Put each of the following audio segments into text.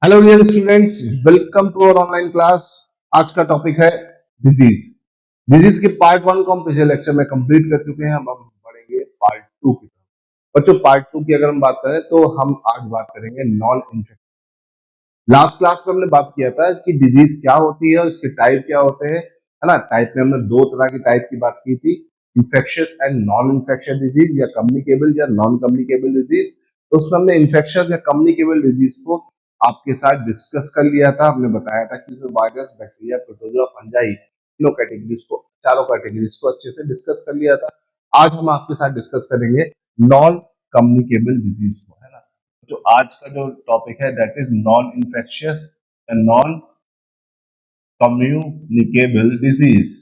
Hello dear students, welcome to our online class. आज का topic है डिजीज। डिजीज के पार्ट वन को हम पिछले लेक्चर में कंप्लीट कर चुके हैं। अब हम बढ़ेंगे पार्ट टू की तरफ। बच्चों, पार्ट टू की अगर हम बात करें तो हम आज बात करेंगे नॉन इन्फेक्शन। लास्ट क्लास में हमने बात किया था कि डिजीज क्या होती है, उसके टाइप क्या होते हैं, है ना। टाइप में हमने दो तरह की टाइप की बात की थी, infectious and non infectious disease, या कम्युनिकेबल या नॉन कम्युनिकेबल डिजीज। तो उसमें हमने इन्फेक्शियस या कम्युनिकेबल डिजीज को आपके साथ डिस्कस कर लिया था। हमने बताया था कि वायरस, बैक्टीरिया, प्रोटोजोआ, फंजाई, तीनों कैटेगरीज को, चारों कैटेगरीज को अच्छे से डिस्कस कर लिया था। आज हम आपके साथ डिस्कस करेंगे नॉन कम्युनिकेबल डिजीज को, है ना। जो आज का जो टॉपिक है that is non infectious and non communicable disease.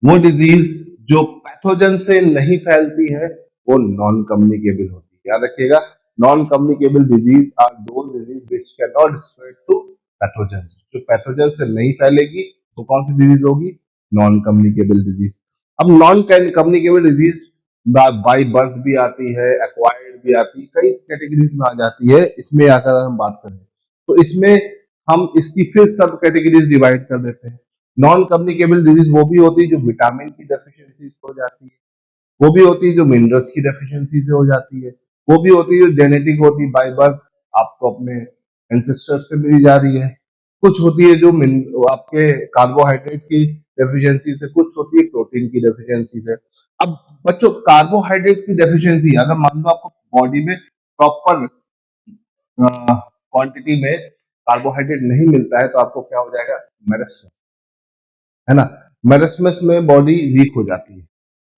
वो डिजीज जो पैथोजन से नहीं फैलती है वो नॉन कम्युनिकेबल होती है। याद रखिएगा, non communicable disease are those disease which can not spread to pathogens. जो पैथोजन से नहीं फैलेगी वो कौन सी डिजीज होगी? Non communicable disease. अब non communicable disease by birth भी आती है, एक्वायर्ड भी आती है, कई कैटेगरीज में आ जाती है। इसमें अगर हम बात करें तो इसमें हम इसकी फिर सब कैटेगरीज डिवाइड कर देते हैं। नॉन कम्युनिकेबल डिजीज वो भी होती है जो विटामिन की डेफिशिएंसी हो जाती है, वो भी होती है जो मिनरल्स की डेफिशिएंसी से हो जाती है, वो भी होती है जो जेनेटिक होती है, बाय बर्थ आपको अपने एंसेस्टर्स से मिली जा रही है। कुछ होती है जो आपके कार्बोहाइड्रेट की डेफिशिएंसी से, कुछ होती है प्रोटीन की डेफिशिएंसी से। अब बच्चों, कार्बोहाइड्रेट की डेफिशिएंसी अगर मान लो आपको बॉडी में प्रॉपर क्वांटिटी में कार्बोहाइड्रेट नहीं मिलता है तो आपको क्या हो जाएगा? मेरेस्मस, है ना। मेरेस्मस में बॉडी वीक हो जाती है।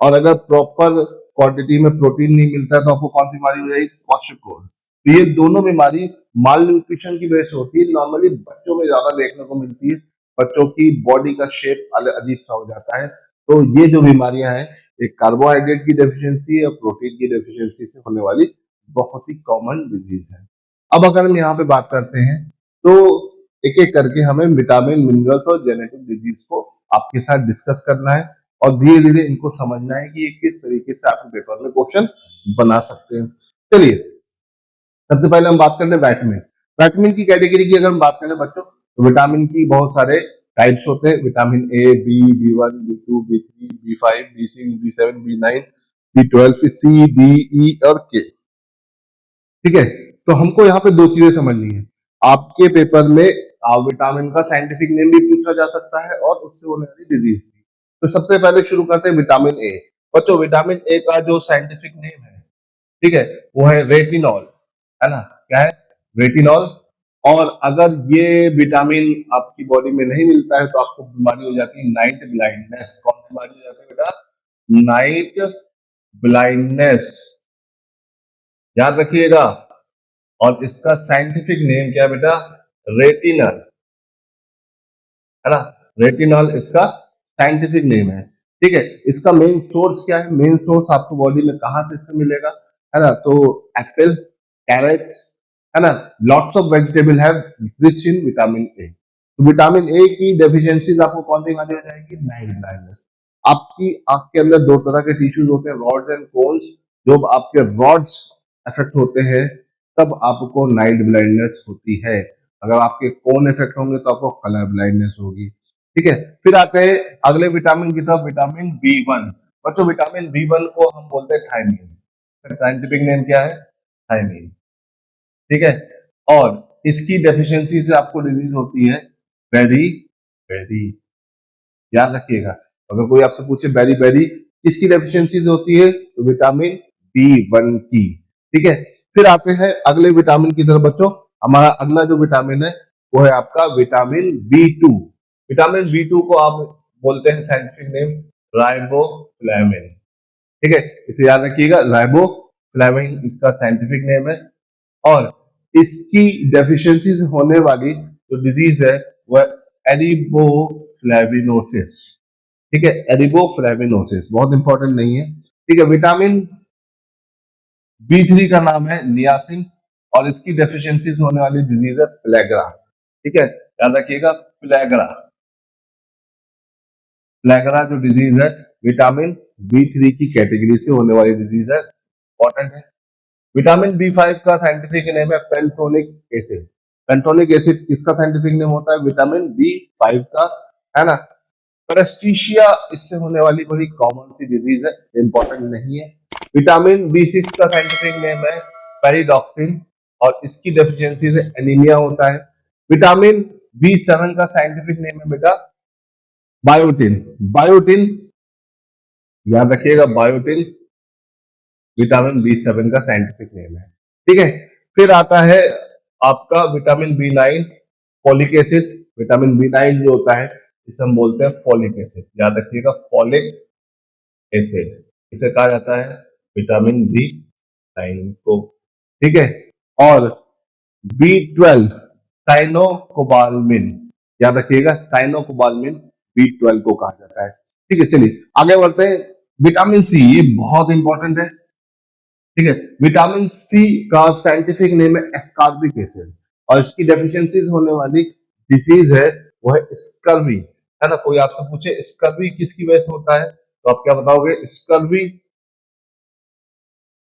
और अगर प्रॉपर क्वांटिटी में प्रोटीन नहीं मिलता है तो आपको कौन सी बीमारी हो जाएगी? क्वाशियोकोर। तो ये दोनों बीमारी माल न्यूट्रिशन की वजह से होती है। नॉर्मली बच्चों में ज्यादा देखने को मिलती है, बच्चों की बॉडी का शेप अजीब सा हो जाता है। तो ये जो बीमारियां हैं, एक कार्बोहाइड्रेट की डेफिशिएंसी और प्रोटीन की डेफिशिएंसी से होने वाली बहुत ही कॉमन डिजीज है। अब अगर हम यहाँ पे बात करते हैं तो एक एक करके हमें विटामिन, मिनरल्स और जेनेटिक डिजीज को आपके साथ डिस्कस करना है और धीरे धीरे इनको समझना है कि ये किस तरीके से आप पेपर में क्वेश्चन बना सकते हैं। चलिए, सबसे पहले हम बात करते हैं विटामिन। विटामिन की कैटेगरी की अगर हम बात करें बच्चों, तो विटामिन की बहुत सारे टाइप्स होते हैं। Vitamin A, B, B1, बी2, B3, B5, B6, बी7, बी9, B12, C, D, ई और के। ठीक है, तो हमको यहाँ पे दो चीजें समझनी है। आपके पेपर में विटामिन का साइंटिफिक नेम भी पूछा जा सकता है और उससे होने वाली डिजीज भी। तो सबसे पहले शुरू करते हैं विटामिन ए। बच्चों, विटामिन ए का जो साइंटिफिक नेम है, ठीक है, वो है रेटिनॉल, है ना। क्या है? रेटिनॉल। और अगर ये विटामिन आपकी बॉडी में नहीं मिलता है तो आपको बीमारी हो जाती है नाइट ब्लाइंडनेस। कौन सी बीमारी हो जाती है बेटा? Night blindness. याद रखिएगा। और इसका साइंटिफिक नेम क्या है बेटा? रेटिनल, है ना। रेटिनॉल इसका साइंटिफिक नेम है। ठीक है, इसका मेन सोर्स क्या है? मेन सोर्स आपको बॉडी में कहां से इससे मिलेगा, है ना। तो एप्पल, कैरेट्स, है ना। Lots of vegetable have rich in vitamin A. तो विटामिन ए की डेफिशिएंसीज आपको कौन सी बीमारी हो जाएगी? Night blindness. आपकी आंख के अंदर दो तरह के टिश्यूज होते हैं, रॉड्स एंड कोन्स। जब आपके रॉड्स अफेक्ट होते हैं तब आपको नाइट ब्लाइंडनेस होती है। अगर आपके कोन इफेक्ट होंगे तो आपको कलर ब्लाइंडनेस होगी। ठीक है, फिर आते हैं अगले विटामिन की तरफ, विटामिन बी1। बच्चों, विटामिन बी1 को हम बोलते हैं थायमीन। साइंटिफिक नेम क्या है? थायमीन। ठीक है, और इसकी डेफिशिएंसी से आपको डिजीज होती है बेरी बेरी। याद रखिएगा, अगर कोई आपसे पूछे बेरी बेरी किसकी डेफिशिएंसी से होती है, तो विटामिन बी1 की। ठीक है, फिर आते हैं अगले विटामिन की तरफ बच्चों। हमारा अगला जो विटामिन है वो है आपका विटामिन बी2। विटामिन बी2 को आप बोलते हैं साइंटिफिक नेम राइबोफ्लेविन। ठीक है, इसे याद रखिएगा, राइबोफ्लेविन इसका साइंटिफिक नेम है। और इसकी डेफिशिएंसी से होने वाली जो डिजीज है वह एरिबोफ्लेविनोसिस। ठीक है, एरिबोफ्लेविनोसिस बहुत इंपॉर्टेंट नहीं है। ठीक है, विटामिन बी3 का नाम है नियासिन और इसकी डेफिशिएंसी से होने वाली डिजीज है प्लेग्रा। ठीक है, याद रखिएगा, प्लेग्रा। प्लेग्रा जो डिजीज है विटामिन बी3 की कैटेगरी से होने वाली डिजीज है, इंपॉर्टेंट है। विटामिन बी5 का साइंटिफिक नेम है पेंटोनिक एसिड। पेंटोनिक एसिड किसका साइंटिफिक नेम होता है? विटामिन B5 का, है ना। पेरेस्टीशिया इससे होने वाली बड़ी कॉमन सी डिजीज है, इंपॉर्टेंट नहीं है। विटामिन B6 का साइंटिफिक नेम है पेरिडॉक्सिन, और इसकी डेफिशिएंसी से एनीमिया होता है। विटामिन B7 का साइंटिफिक नेम है बेटा बायोटिन। बायोटिन याद रखिएगा, बायोटिन विटामिन B7 का साइंटिफिक नेम है। ठीक है, फिर आता है आपका vitamin B9 folic acid. Vitamin B9 जो होता है इसे हम बोलते हैं फॉलिक एसिड, याद रखिएगा फॉलिक एसिड इसे कहा जाता है विटामिन B9 को। ठीक है, और B12 साइनोकोबाल्मिन, याद रखिएगा साइनोकोबाल्मिन B12 को कहा जाता है। ठीक है, चलिए आगे बढ़ते हैं। विटामिन सी, ये बहुत इंपॉर्टेंट है। ठीक है, विटामिन सी का साइंटिफिक नेम है एस्कॉर्बिक एसिड, और इसकी डेफिशिएंसीज होने वाली डिसीज है वो है स्कर्वी, है ना। कोई आपसे पूछे स्कर्वी किसकी वजह से होता है, तो आप क्या बताओगे? Scurvy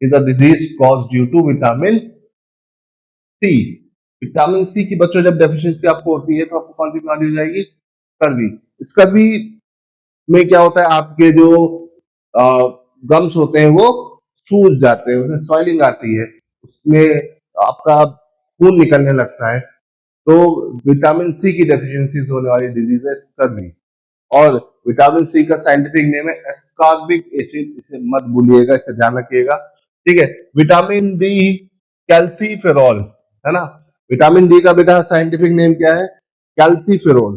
is a disease cause due to vitamin C. Vitamin C की बच्चों जब डेफिशिएंसी आपको होती है तो आपको कौन सी बीमारी हो जाएगी? स्कर्वी। स्कर्वी में क्या होता है, आपके जो गम्स होते हैं वो सूज जाते हैं, उसमें स्वेलिंग आती है, उसमें आपका खून निकलने लगता है। तो विटामिन सी की डेफिशिएंसी से होने वाली डिजीज है स्कर्वी। और विटामिन सी का साइंटिफिक नेम है एस्कॉर्बिक एसिड, इसे मत भूलिएगा, इसे ध्यान रखिएगा। ठीक है, विटामिन डी कैल्सीफेरॉल, है ना। विटामिन डी का बेटा साइंटिफिक नेम क्या है? कैल्सीफेरॉल।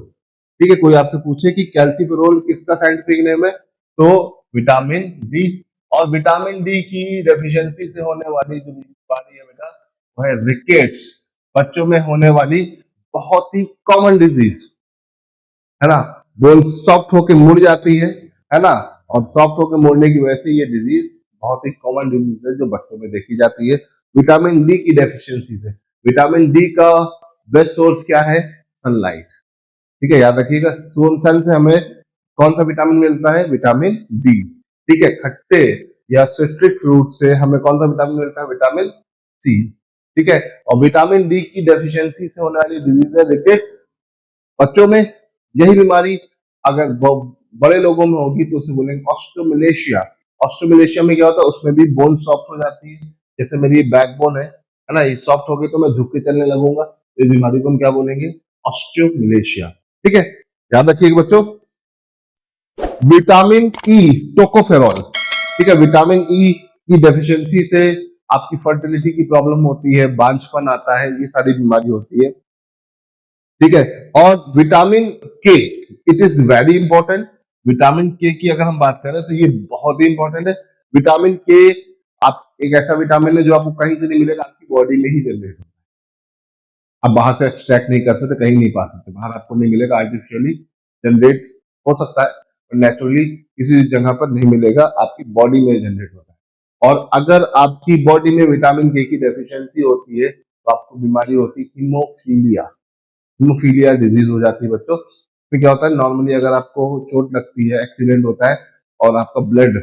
ठीक है, कोई आपसे पूछे कि कैल्सीफेरॉल किसका साइंटिफिक नेम है, तो विटामिन डी। और विटामिन डी की डेफिशिएंसी से होने वाली जो बीमारी है बेटा वो है रिकेट्स, बच्चों में होने वाली बहुत ही कॉमन डिजीज, है ना। बोन सॉफ्ट होके मुड़ जाती है ना, और सॉफ्ट होके मुड़ने की वजह से ये डिजीज बहुत ही कॉमन डिजीज है जो बच्चों में देखी जाती है विटामिन डी की डेफिशिएंसी से। विटामिन डी का बेस्ट सोर्स क्या है? सनलाइट। ठीक है, याद रखिएगा सन से हमें कौन सा विटामिन मिलता है? Vitamin D. ठीक है, खट्टे या सिट्रिक फ्रूट से हमें कौन सा विटामिन मिलता है? Vitamin C. ठीक है, और विटामिन डी की डेफिशिएंसी से होने वाली डिजीज है रिकेट्स, बच्चों में। यही बीमारी अगर बड़े लोगों में होगी तो उसे बोलेंगे ऑस्ट्रोमलेशिया। ऑस्ट्रोमलेशिया में क्या होता है? उसमें भी बोन सॉफ्ट हो जाती है, जैसे मेरी बैकबोन है ना, ये सॉफ्ट हो गई तो मैं झुक के चलने लगूंगा, इस बीमारी को हम क्या बोलेंगे? ऑस्ट्रोमलेशिया। ठीक है, याद रखिएगा बच्चों। विटामिन ई टोकोफेरॉल, ठीक है, विटामिन ई की डेफिशिएंसी से आपकी फर्टिलिटी की प्रॉब्लम होती है, बांझपन आता है, ये सारी बीमारी होती है। ठीक है, और विटामिन के, it is very important. Vitamin K की अगर हम बात करें तो ये बहुत ही इंपॉर्टेंट है। विटामिन के आप एक ऐसा विटामिन है जो आपको कहीं से नहीं मिलेगा, आपकी बॉडी में ही जनरेट होता है। आप बाहर से एक्सट्रैक्ट नहीं कर सकते, कहीं नहीं पा सकते, बाहर आपको नहीं मिलेगा, आर्टिफिशियली जनरेट हो सकता है, नेचुरली किसी जगह पर नहीं मिलेगा, आपकी बॉडी में जनरेट होता है। और अगर आपकी बॉडी में विटामिन के की डेफिशिएंसी होती है तो आपको बीमारी होती है हीमोफीलिया। हीमोफीलिया डिजीज हो जाती है बच्चों। तो क्या होता है, नॉर्मली अगर आपको चोट लगती है, एक्सीडेंट होता है और आपका ब्लड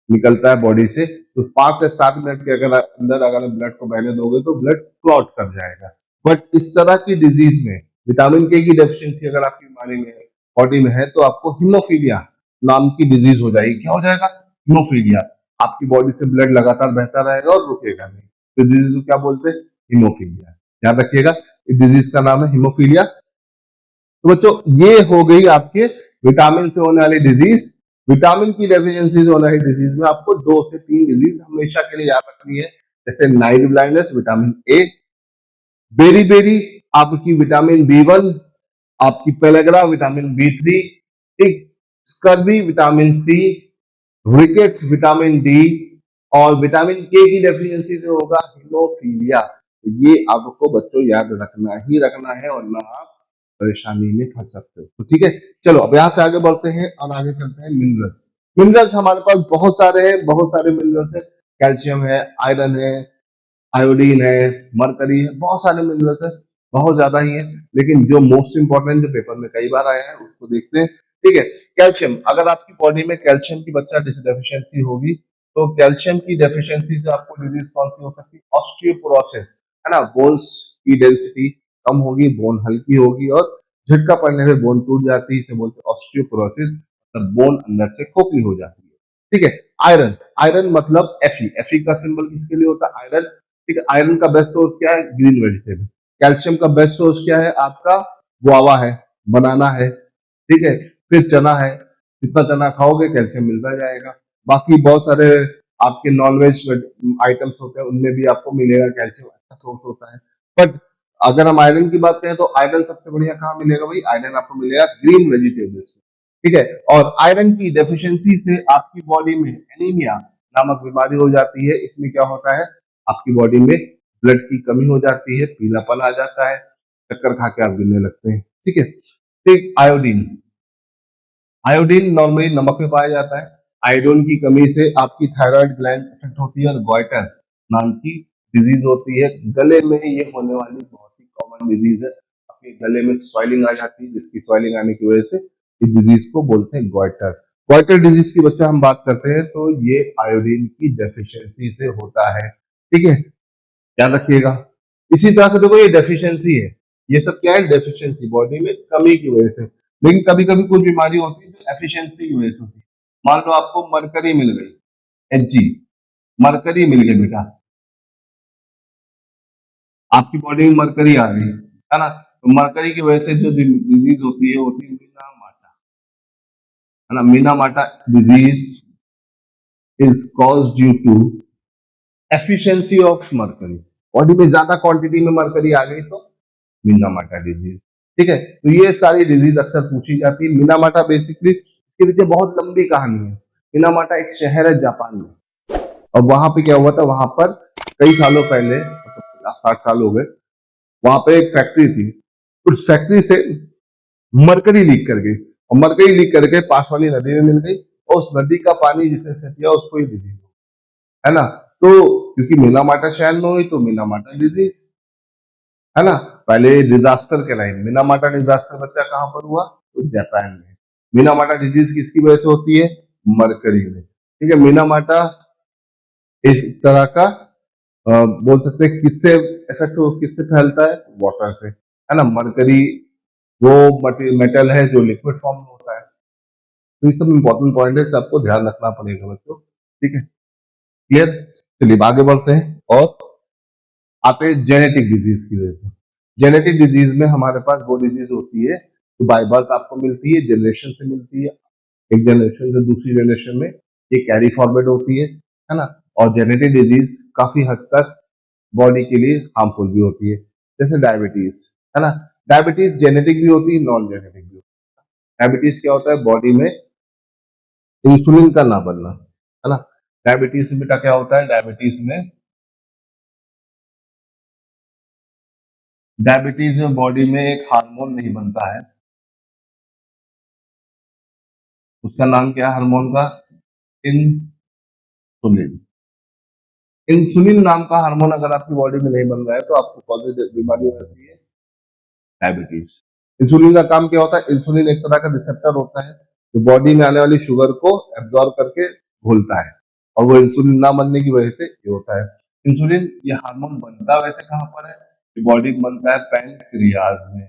निकलता है बॉडी से, तो 5 से 7 मिनट के अंदर अगर ब्लड को बहने दोगे तो ब्लड क्लॉट कर जाएगा। बट इस तरह की डिजीज में विटामिन के की डेफिशिएंसी अगर आपकी बीमारी में बॉडी में है तो आपको हीमोफीलिया नाम की डिजीज हो जाएगी। क्या हो जाएगा? हीमोफीलिया। आपकी बॉडी से ब्लड लगातार बहता रहेगा और रुकेगा नहीं, तो डिजीज को क्या बोलते हैं? हीमोफीलिया। याद रखिएगा, इस डिजीज का नाम है हीमोफीलिया। तो बच्चों ये हो गई आपके विटामिन से होने वाली डिजीज। विटामिन की डेफिशिएंसी से होने वाली डिजीज में आपको 2 से 3 डिजीज हमेशा के लिए याद रखनी है, जैसे night blindness vitamin A, beriberi आपकी विटामिन B1, आपकी पेलेग्रा विटामिन B3, ठीक, scurvy vitamin C, ricket vitamin D, और विटामिन के की डेफिशिएंसी से होगा हीमोफीलिया। तो ये आपको बच्चों याद रखना ही रखना है, वरना आप परेशानी में फंस सकते हो। तो ठीक है, चलो अब यहाँ से आगे बढ़ते हैं और आगे चलते हैं मिनरल्स। मिनरल्स हमारे पास बहुत सारे हैं, बहुत सारे मिनरल्स है। कैल्शियम है, आयरन है, आयोडीन है, मरकरी है, बहुत सारे मिनरल्स है, बहुत ज्यादा ही है। लेकिन जो मोस्ट इंपॉर्टेंट जो पेपर में कई बार आया है उसको देखते हैं। ठीक है, कैल्शियम, अगर आपकी बॉडी में कैल्शियम की बच्चा डेफिशिएंसी होगी तो कैल्शियम की डेफिशिएंसी से आपको डिजीज कौन सी हो सकती है? ऑस्टियोपोरोसिस। है ना, बोन्स की डेंसिटी कम होगी, बोन हल्की होगी और झटका पड़ने पे बोन टूट जाती है, इसे बोलते हैं ऑस्टियोपोरोसिस, मतलब बोन अंदर से खोखली हो जाती है। ठीक है। आयरन, आयरन मतलब Fe, Fe का सिंबल किसके लिए होता है? आयरन। ठीक है। आयरन का बेस्ट सोर्स क्या है? Green vegetable. कैल्शियम का बेस्ट सोर्स क्या है आपका? गुआवा है, बनाना है। ठीक है। फिर चना है, जितना चना खाओगे कैल्शियम मिलता जाएगा। बाकी बहुत सारे आपके नॉनवेज आइटम्स होते हैं, उनमें भी आपको मिलेगा कैल्शियम, अच्छा सोर्स होता है। बट अगर हम आयरन की बात करें तो आयरन सबसे बढ़िया कहाँ मिलेगा भाई? आयरन आपको मिलेगा ग्रीन वेजिटेबल्स में। ठीक है। और आयरन की डेफिशिएंसी से आपकी बॉडी में एनीमिया नामक बीमारी हो जाती है। इसमें क्या होता है? आपकी बॉडी में ब्लड की कमी हो जाती है, पीलापन आ जाता है, चक्कर खा के आप गिरने लगते हैं। ठीक है। ठीक। आयोडीन, आयोडीन नॉर्मली नमक में पाया जाता है। आयोडीन की कमी से आपकी थायराइड ग्लैंड इफेक्ट होती है और गॉइटर नाम की डिजीज होती है। गले में ये होने वाली बहुत ही कॉमन डिजीज है। आपके गले में स्वेलिंग आ जाती है, जिसकी स्वेलिंग आने की वजह से इस डिजीज को बोलते हैं गॉइटर। गॉइटर डिजीज की बच्चा हम बात करते हैं तो ये आयोडीन की डेफिशिएंसी से होता है। ठीक है, ध्यान रखिएगा। इसी तरह से देखो ये डेफिशिएंसी है, ये सब क्या है? डेफिशिएंसी, बॉडी में कमी की वजह से। लेकिन कभी कभी कुछ बीमारी होती है जो एफिशिएंसी की वजह से होती है। मान लो आपको मरकरी मिल गई, Hg, मरकरी मिल गई बेटा, आपकी बॉडी में मरकरी आ गई, है ना, तो मरकरी की वजह से जो डिजीज होती है मीना माटा, है ना। Minamata disease is cause due to efficiency of mercury. Body में ज्यादा क्वांटिटी में मरकरी आ गई तो मिनामाटा डिजीज। ठीक है। तो ये सारी डिजीज अक्सर पूछी जाती है। मिनामाटा बेसिकली इसके पीछे बहुत लंबी कहानी है। मिनामाटा एक शहर है जापान में, और वहां पे क्या हुआ था? वहां पर कई सालों पहले, मतलब 50-60 साल हो गए, वहां पे एक फैक्ट्री थी। उस फैक्ट्री से मरकरी लीक कर गई, और मरकरी लीक करके पास वाली नदी में मिल गई, और उस नदी का पानी जिसने से पिया उसको ही डिजीज, है ना। तो क्योंकि मिनामाटा शहर में हुई तो मिनामाटा डिजीज, है ना। पहले डिजास्टर के लाइन, मिनामाटा डिजास्टर बच्चा कहां पर हुआ? तो जापान में। मिनामाटा डिजीज किसकी वजह से होती है? मरकरी में। ठीक है। मिनामाटा इस तरह का बोल सकते हैं किससे इफेक्ट हो, किससे फैलता है? वाटर से, है ना। मरकरी वो मेटल है जो लिक्विड फॉर्म में होता है। तो ये सब इंपॉर्टेंट पॉइंट है, इसे आपको ध्यान रखना पड़ेगा बच्चों। ठीक है, क्लियर। चलिए आगे बढ़ते हैं और आते हैं जेनेटिक डिजीज की वजह से। जेनेटिक डिजीज में हमारे पास वो डिजीज होती है तो बाय बर्थ आपको मिलती है, जनरेशन से मिलती है, एक जनरेशन से दूसरी जनरेशन में ये कैरी फॉरवर्ड होती है ना। और जेनेटिक डिजीज काफी हद तक बॉडी के लिए हार्मफुल भी होती है, जैसे डायबिटीज, है ना। डायबिटीज जेनेटिक भी होती है, नॉन जेनेटिक भी होती है। डायबिटीज क्या होता है? बॉडी में इंसुलिन का ना बनना, है ना। डायबिटीज में बेटा क्या होता है? डायबिटीज में बॉडी में एक हार्मोन नहीं बनता है, उसका नाम क्या है हार्मोन का? इंसुलिन। इंसुलिन नाम का हार्मोन अगर आपकी बॉडी में नहीं बन रहा है तो आपको कौन सी बीमारी हो जाती है? डायबिटीज। इंसुलिन का काम क्या होता है? इंसुलिन एक तरह का रिसेप्टर होता है जो बॉडी में आने वाली शुगर को एब्जॉर्ब करके घोलता है, और वो इंसुलिन ना बनने की वजह से ये होता है। इंसुलिन ये हार्मोन बनता वैसे कहाँ पर है? बॉडी में बनता है पैनक्रियाज में,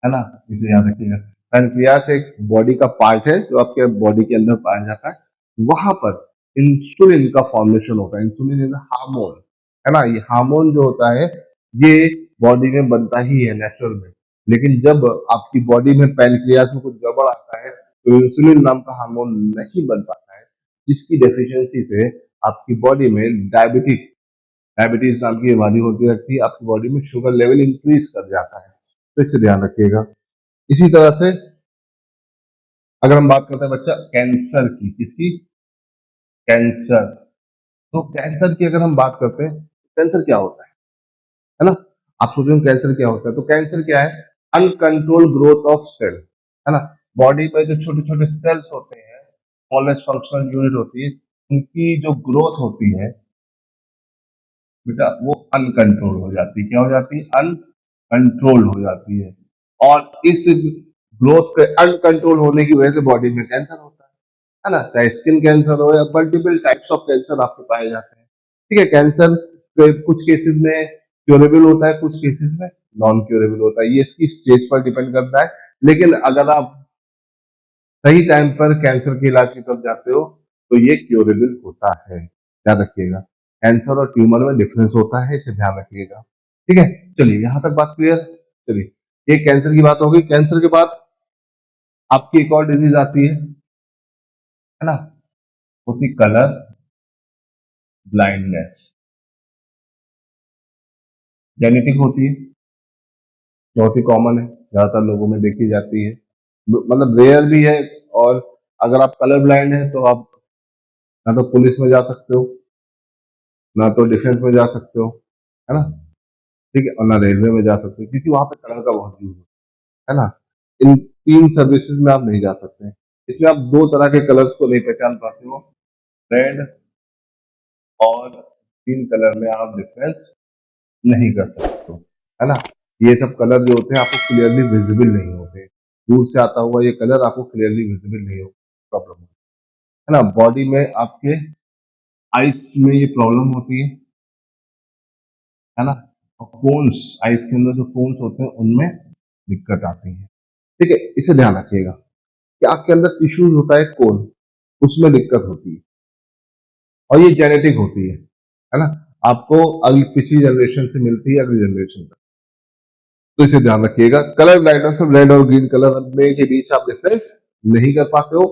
है ना। इसे याद रखिएगा। पैनक्रियाज एक बॉडी का पार्ट है जो आपके बॉडी के अंदर पाया जाता है, वहां पर इंसुलिन का फॉर्मेशन होता है। इंसुलिन इज हार्मोन, है ना। ये हार्मोन जो होता है ये बॉडी में बनता ही है नेचुरल में, लेकिन जब आपकी बॉडी में पैनक्रियाज में कुछ गड़बड़ आता है तो इंसुलिन नाम का हार्मोन नहीं बन पाता है, जिसकी डेफिशिएंसी से आपकी बॉडी में डायबिटीज नाम की बीमारी होती रहती है, आपकी बॉडी में शुगर लेवल इंक्रीज कर जाता है। तो इसे ध्यान रखिएगा। इसी तरह से अगर हम बात करते हैं बच्चा कैंसर की, किसकी? कैंसर। तो कैंसर की अगर हम बात करते हैं, कैंसर क्या होता है ना। आप सोचो कैंसर क्या होता है? तो कैंसर क्या है? अनकंट्रोल ग्रोथ ऑफ सेल, है ना। बॉडी में जो छोटे छोटे सेल्स होते हैं, स्मॉलेस्ट फंक्शनल यूनिट होती है, उनकी जो ग्रोथ होती है बेटा वो अनकंट्रोल हो जाती है। क्या हो जाती है? अनकंट्रोल हो जाती है। और इस ग्रोथ के अनकंट्रोल होने की वजह से बॉडी में कैंसर होता है ना। चाहे स्किन कैंसर हो या मल्टीपल टाइप्स ऑफ कैंसर आपके पाए जाते हैं। ठीक है। कैंसर के कुछ केसेस में क्योरेबल होता है कुछ केसेस में, नॉन क्योरेबल होता है, ये इसकी स्टेज पर डिपेंड करता है। लेकिन अगर आप सही टाइम पर कैंसर के इलाज की तरफ जाते हो तो ये क्योरेबल होता है, ध्यान रखिएगा। कैंसर और ट्यूमर में डिफरेंस होता है, इसे ध्यान रखिएगा। ठीक है, चलिए यहां तक बात क्लियर। चलिए, ये कैंसर की बात हो गई। कैंसर के बाद आपकी एक और डिजीज आती है ना, होती कलर ब्लाइंडनेस। जेनेटिक होती है, बहुत ही कॉमन है, ज्यादातर लोगों में देखी जाती है, मतलब रेयर भी है। और अगर आप कलर ब्लाइंड हैं तो आप ना तो पुलिस में जा सकते हो, ना तो डिफेंस में जा सकते हो, है ना, ठीक है, और ना रेलवे में जा सकते हो, क्योंकि वहां पे कलर का बहुत यूज है ना। इन तीन सर्विसेज में आप नहीं जा सकते हैं। इसमें आप दो तरह के कलर्स को नहीं पहचान पाते हो, रेड और ग्रीन कलर में आप डिफरेंस नहीं कर सकते हो, है ना। ये सब कलर जो होते हैं आपको क्लियरली विजिबल नहीं होते, दूर से आता हुआ ये कलर आपको क्लियरली विजिबल नहीं हो, प्रॉब्लम है ना। बॉडी में आपके आइस में ये प्रॉब्लम होती है ना, और कोन्स, आइस के अंदर जो कोन्स होते हैं उनमें दिक्कत आती है। ठीक है, इसे ध्यान रखिएगा कि आपके अंदर टिश्यूज होता है कोन, उसमें दिक्कत होती है, और ये जेनेटिक होती है ना। आपको अगली पिछली जनरेशन से मिलती है, अगली जनरेशन तक, तो इसे ध्यान रखिएगा। कलर ब्लाइंडनेस में रेड और ग्रीन कलर में के बीच आप डिफरेंस नहीं कर पाते हो।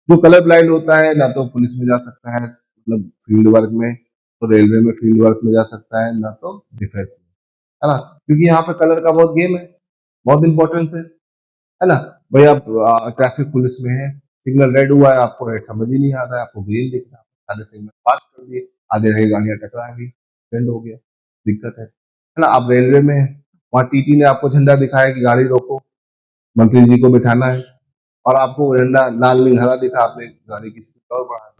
जो कलर ब्लाइंड होता है ना तो पुलिस में जा सकता है, मतलब फील्ड वर्क में, तो रेलवे में फील्ड वर्क में जा सकता है, ना तो डिफेंस में, है ना, क्योंकि यहाँ पे कलर का बहुत गेम है, बहुत इंपॉर्टेंस है ना। भाई आप ट्रैफिक पुलिस में है, सिग्नल रेड हुआ है, आपको रेड समझ ही नहीं आ रहा है, आपको ग्रीन दिख रहा है, सारे सिग्नल पास कर दिए, आगे रही गाड़ियां टकरा गई, एक्सीडेंट हो गया, दिक्कत है ना। आप रेलवे में है, वहाँ टीटी ने आपको झंडा दिखाया कि गाड़ी रोको, मंत्री जी को बिठाना है, और आपको झंडा लाल नहीं हरा दिखा, आपने गाड़ी की स्पीड और बढ़ा दी।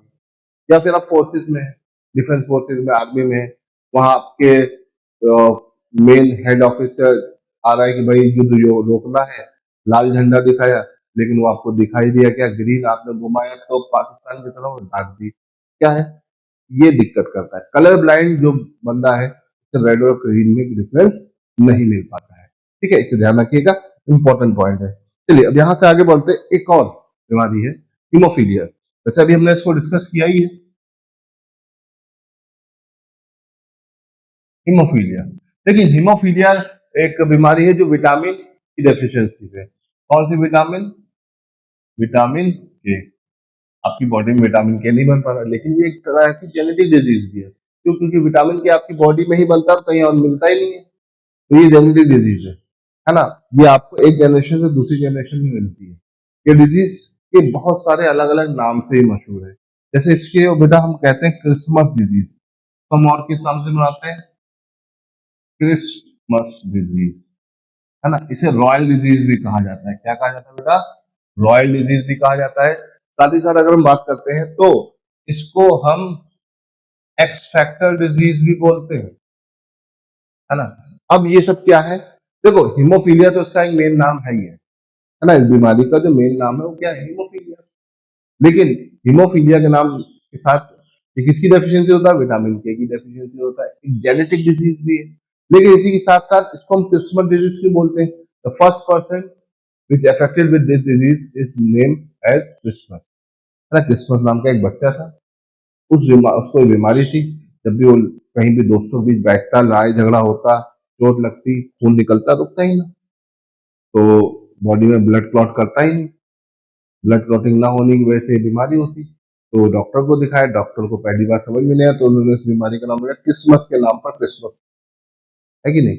या फिर आप फोर्सेस में है, डिफेंस फोर्सेस में, आर्मी में है, वहां आपके मेन हेड ऑफिस से आ रहा है कि भाई युद्ध जो रोकना है, लाल झंडा दिखाया, लेकिन वो आपको दिखाई दिया क्या, ग्रीन, आपने घुमाया तो पाकिस्तान की तरफ दाग दी, क्या है, ये दिक्कत करता है। कलर ब्लाइंड जो बंदा है, रेड और ग्रीन में डिफरेंस नहीं मिल पाता है। ठीक है, इसे ध्यान रखिएगा, इंपॉर्टेंट पॉइंट है। चलिए अब यहां से आगे बढ़ते, एक और बीमारी है हीमोफीलिया। वैसे अभी हमने इसको डिस्कस किया ही है, हीमोफीलिया। देखिए, हीमोफीलिया एक बीमारी है जो विटामिन की डेफिशिएंसी है। कौन सी विटामिन, विटामिन के। आपकी बॉडी में विटामिन के नहीं बन पा रहा, लेकिन ये एक तरह की जेनेटिक डिजीज भी है, क्यों, क्योंकि विटामिन के आपकी बॉडी में ही बनता है, कहीं और मिलता ही नहीं है, तो ये जेनेटिक डिजीज है ना। ये आपको एक जनरेशन से दूसरी जनरेशन में मिलती है। ये डिजीज के बहुत सारे अलग अलग नाम से ही मशहूर है। जैसे इसके बेटा हम कहते हैं क्रिसमस डिजीज, तो हम और किस नाम से बनाते हैं, क्रिसमस डिजीज, है ना। इसे रॉयल डिजीज भी कहा जाता है। क्या कहा जाता है बेटा, रॉयल डिजीज भी कहा जाता है। साथ ही साथ अगर हम बात करते हैं तो इसको हम एक्स फैक्टर डिजीज भी बोलते हैं, है ना। अब ये सब क्या है, देखो हीमोफीलिया तो इसका एक मेन नाम है ही है ना। इस बीमारी का जो मेन नाम है वो क्या है, हीमोफीलिया। लेकिन हीमोफीलिया के नाम के साथ ये किसकी डेफिशिएंसी होता है, विटामिन के की डेफिशिएंसी होता है। एक जेनेटिक डिजीज भी है, लेकिन इसी के साथ साथ इसको हम क्रिसमस डिजीज भी बोलते हैं। The first person which affected with this disease is name as Christmas, है ना। क्रिसमस नाम का एक बच्चा था, उसको एक बीमारी थी, जब भी वो कहीं भी दोस्तों के बीच बैठता, लड़ाई झगड़ा होता, चोट लगती, खून निकलता, रुकता ही ना, तो बॉडी में ब्लड क्लॉट करता ही नहीं, ब्लड क्लॉटिंग ना होने की वजह से ये बीमारी होती। तो डॉक्टर को दिखाया, डॉक्टर को पहली बार समझ में नहीं आया, तो उन्होंने इस बीमारी का नाम दिया क्रिसमस के नाम पर, क्रिसमस, है कि नहीं।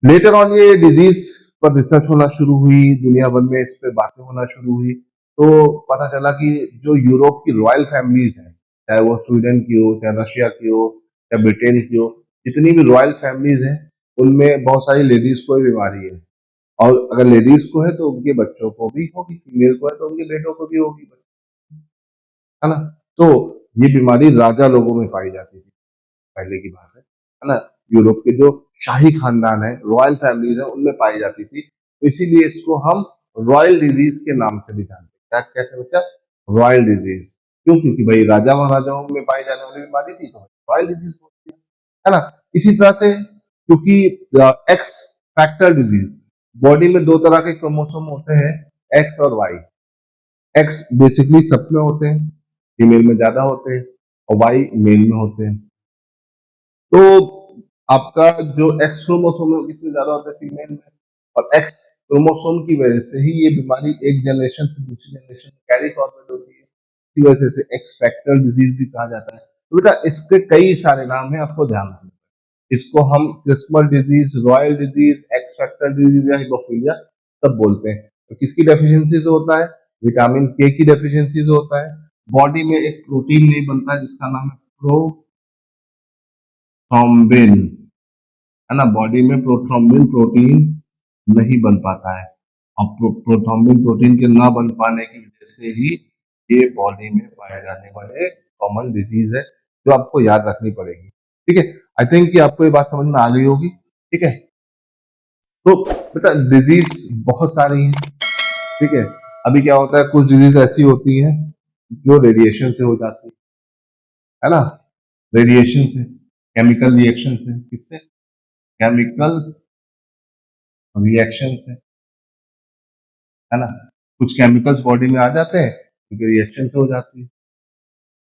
लेटर ऑन ये डिजीज पर रिसर्च होना शुरू हुई, दुनिया भर में इस पर बातें होना शुरू हुई, तो पता चला कि जो यूरोप की रॉयल फैमिलीज हैं, चाहे वो स्वीडन की हो, चाहे रशिया की हो, चाहे ब्रिटेन की हो, जितनी भी रॉयल फैमिलीज हैं उनमें बहुत सारी लेडीज को ये बीमारी है। और अगर लेडीज को है तो उनके बच्चों को भी होगी, फीमेल को है तो उनके बेटों को भी होगी, है ना। तो ये बीमारी राजा लोगों में पाई जाती थी, पहले की बात है ना। यूरोप के जो शाही खानदान है, रॉयल फैमिलीज है, उनमें पाई जाती थी, तो इसीलिए इसको हम रॉयल डिजीज के नाम से भी जानते हैं। क्या कहते हैं बच्चा, रॉयल डिजीज। क्यों, क्योंकि भाई राजा महाराजाओं में पाई जाने वाली बीमारी थी, तो रॉयल डिजीज बोलते हैं, है ना। इसी तरह से क्योंकि एक्स फैक्टर डिजीज, बॉडी में दो तरह के क्रोमोसोम होते हैं, एक्स और वाई। एक्स बेसिकली सब में होते हैं, फीमेल में ज्यादा होते हैं, और वाई मेल में होते हैं। तो आपका जो एक्स क्रोमोसोम है किसमें ज्यादा होता है, फीमेल में। और एक्स क्रोमोसोम की वजह से ही ये बीमारी एक जनरेशन से दूसरी जनरेशन में कैरी फॉरवर्ड होती है, इसी वजह से एक्स फैक्टर डिजीज भी कहा जाता है। तो बेटा इसके कई सारे नाम है, आपको ध्यान रखना। इसको हम Christmas disease, royal disease, x factor disease या हीमोफीलिया सब बोलते हैं। तो किसकी डेफिशिएंसी से होता है, विटामिन के की डेफिशिएंसी से होता है। बॉडी में एक प्रोटीन नहीं बनता है जिसका नाम है प्रोथ्रोम्बिन, है ना। बॉडी में प्रोथ्रोम्बिन प्रोटीन नहीं बन पाता है, और प्रोथ्रोम्बिन प्रोटीन के ना बन पाने की वजह से ही ये बॉडी में पाए जाने वाले कॉमन डिजीज है, जो आपको याद रखनी पड़ेगी। ठीक है, आई थिंक कि आपको ये बात समझ में आ गई होगी। ठीक है, तो बेटा डिजीज बहुत सारी हैं। ठीक है, अभी क्या होता है, कुछ डिजीज ऐसी होती हैं जो रेडिएशन से हो जाती है ना, रेडिएशन से, केमिकल रिएक्शन से। किससे, केमिकल रिएक्शन से, है ना। कुछ केमिकल्स बॉडी में आ जाते हैं क्योंकि रिएक्शन से हो जाती है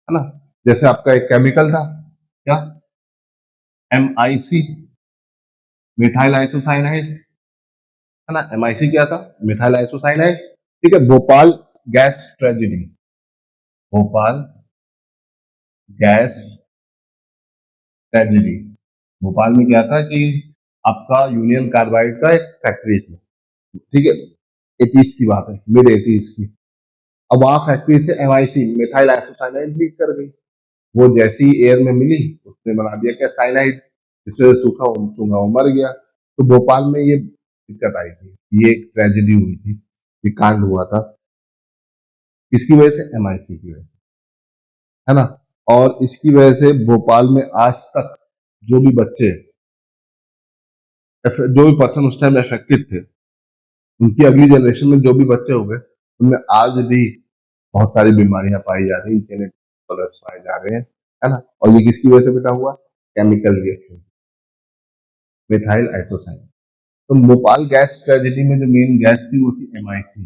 ना। जैसे आपका एक केमिकल था क्या, MIC, मिथाइल आइसोसाइनाइड, है ना। MIC क्या था, मिथाइल आइसोसाइनाइड। ठीक है, Bhopal gas tragedy, Bhopal gas tragedy. Bhopal में क्या था कि आपका यूनियन कार्बाइड का एक फैक्ट्री थी। ठीक है, 80s की बात है, मिड 80s की। अब वहां फैक्ट्री से MIC, मिथाइल आइसोसाइनाइड लीक कर गई। वो जैसी एयर में मिली उसने बना दिया क्या, साइनाइड, जिससे सूखा सूंघा वो मर गया। तो भोपाल में ये दिक्कत आई थी, ये एक ट्रेजेडी हुई थी, ये कांड हुआ था। किसकी वजह से, MIC की वजह से, है ना। और इसकी वजह से भोपाल में आज तक जो भी बच्चे, जो भी पर्सन उस टाइम अफेक्टेड थे, उनकी अगली जनरेशन में जो भी बच्चे हो गए, उनमें आज भी बहुत सारी बीमारियां पाई जा रही हैं, जेनेटिक डिसऑर्डर्स पाए जा रहे हैं, है ना। और ये किसकी वजह से बेटा हुआ, केमिकल रिएक्शन, मिथाइल आइसोसाइनाइड। तो भोपाल गैस ट्रेजेडी में जो मेन गैस थी वो थी MIC,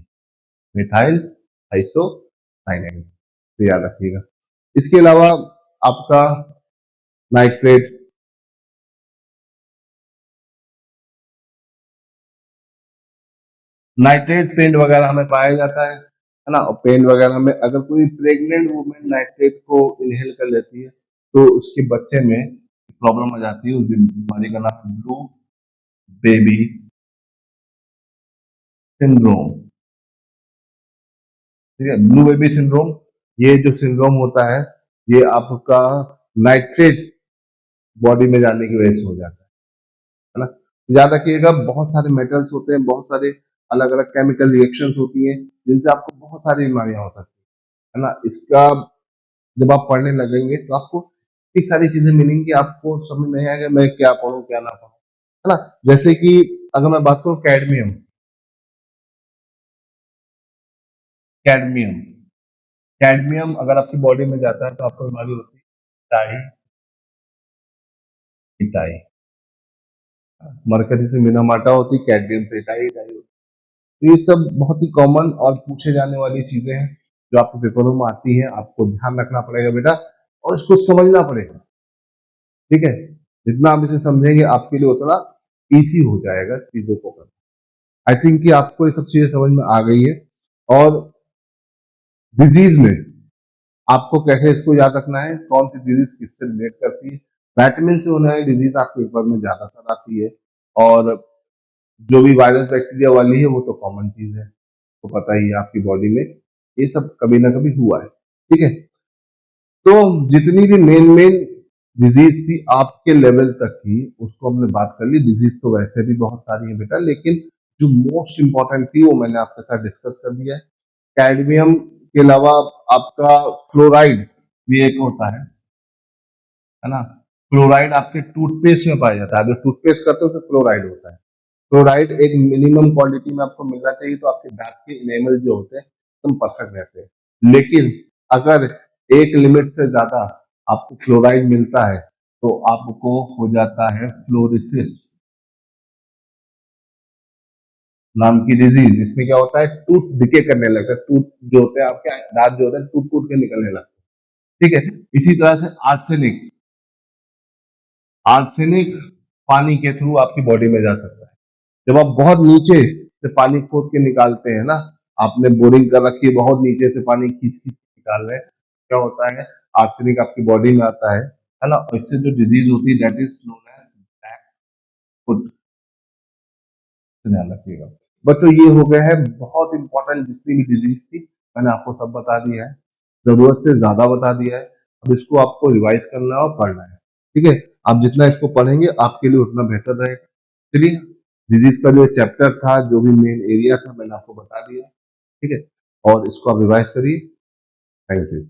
मिथाइल आइसोसाइनाइड, तो याद रखिएगा। इसके अलावा आपका नाइट्रेट, नाइट्रेट पेंट वगैरह हमें पाया जाता है ना। और पेंट वगैरह में अगर कोई प्रेग्नेंट वुमेन नाइट्रेट को इनहेल कर लेती है तो उसके बच्चे में प्रॉब्लम आ जाती है। उस बीमारी का नाम ब्लू बेबी सिंड्रोम। ठीक है, ब्लू बेबी सिंड्रोम, ये जो सिंड्रोम होता है ये आपका नाइट्रेट बॉडी में जाने की वजह से हो जाता है ना। याद रखिएगा, बहुत सारे मेटल्स होते हैं, बहुत सारे अलग अलग केमिकल रिएक्शंस होती हैं जिनसे आपको बहुत सारी बीमारियां हो सकती है ना। इसका जब आप पढ़ने लगेंगे तो आपको इतनी सारी चीजें मिलेंगी, आपको समझ नहीं आएगा मैं क्या पढ़ूं क्या ना पढ़ूं, है ना। जैसे कि अगर मैं बात करूं कैडमियम, कैडमियम, कैडमियम अगर आपकी बॉडी में जाता है तो आपको बीमारी होती है टाई, टाई, मरकरी से मिनामाटा होती, कैडमियम से टाई, टाई होती। तो ये सब बहुत ही कॉमन और पूछे जाने वाली चीजें हैं जो आपको पेपरों में आती है, आपको ध्यान रखना पड़ेगा बेटा, और इसको समझना पड़ेगा। ठीक है, जितना आप इसे समझेंगे आपके लिए उतना इजी हो जाएगा चीजों को करना। आई थिंक कि आपको ये सब चीजें समझ में आ गई है। और डिजीज में आपको कैसे इसको याद रखना है, कौन सी डिजीज किससे रिलेट करती है। विटामिन से होने वाली डिजीज आपके पेपर में ज्यादातर आती है, और जो भी वायरस बैक्टीरिया वाली है वो तो कॉमन चीज है, तो पता ही है आपकी बॉडी में ये सब कभी ना कभी हुआ है। ठीक है, तो जितनी भी मेन मेन डिजीज थी आपके लेवल तक की उसको हमने बात कर ली। डिजीज तो वैसे भी बहुत सारी है बेटा, लेकिन जो मोस्ट इंपॉर्टेंट थी वो मैंने आपके साथ डिस्कस कर दिया है। कैडमियम के अलावा आपका फ्लोराइड भी एक होता है ना। फ्लोराइड आपके टूथपेस्ट में पाया जाता है, अगर टूथपेस्ट करते हो तो फ्लोराइड होता है। फ्लोराइड एक मिनिमम क्वांटिटी में आपको मिलना चाहिए तो आपके दांत के इनेमल जो होते हैं एकदम परफेक्ट रहते हैं। लेकिन अगर एक लिमिट से ज्यादा आपको फ्लोराइड मिलता है तो आपको हो जाता है फ्लोरोसिस नाम की डिजीज। इसमें क्या होता है, टूथ डिके करने लगता है, टूथ जो होते हैं आपके दांत जो होते हैं टूट टूट के निकलने लगते हैं, ठीक है। इसी तरह से आर्सेनिक, आर्सेनिक पानी के थ्रू आपकी बॉडी में जा सकता है। जब आप बहुत नीचे से पानी खोद के निकालते हैं ना, आपने बोरिंग कर रखी है, बहुत नीचे से पानी खींच खींच के निकाल रहे हैं, क्या होता है, आर्सेनिक आपकी बॉडी में आता है ना। और इससे जो डिजीज होती है that is known as black foot. ध्यान रखिएगा बच्चों, ये हो गया है बहुत इंपॉर्टेंट, जितनी भी डिजीज थी मैंने आपको सब बता दिया है, जरूरत से ज्यादा बता दिया है। अब इसको आपको रिवाइज करना है और पढ़ना है, ठीक है। आप जितना इसको पढ़ेंगे आपके लिए उतना बेहतर रहेगा। चलिए, डिजीज का जो चैप्टर था, जो भी मेन एरिया था, मैंने आपको बता दिया, ठीक है। और इसको आप रिवाइज करिए। Thank you.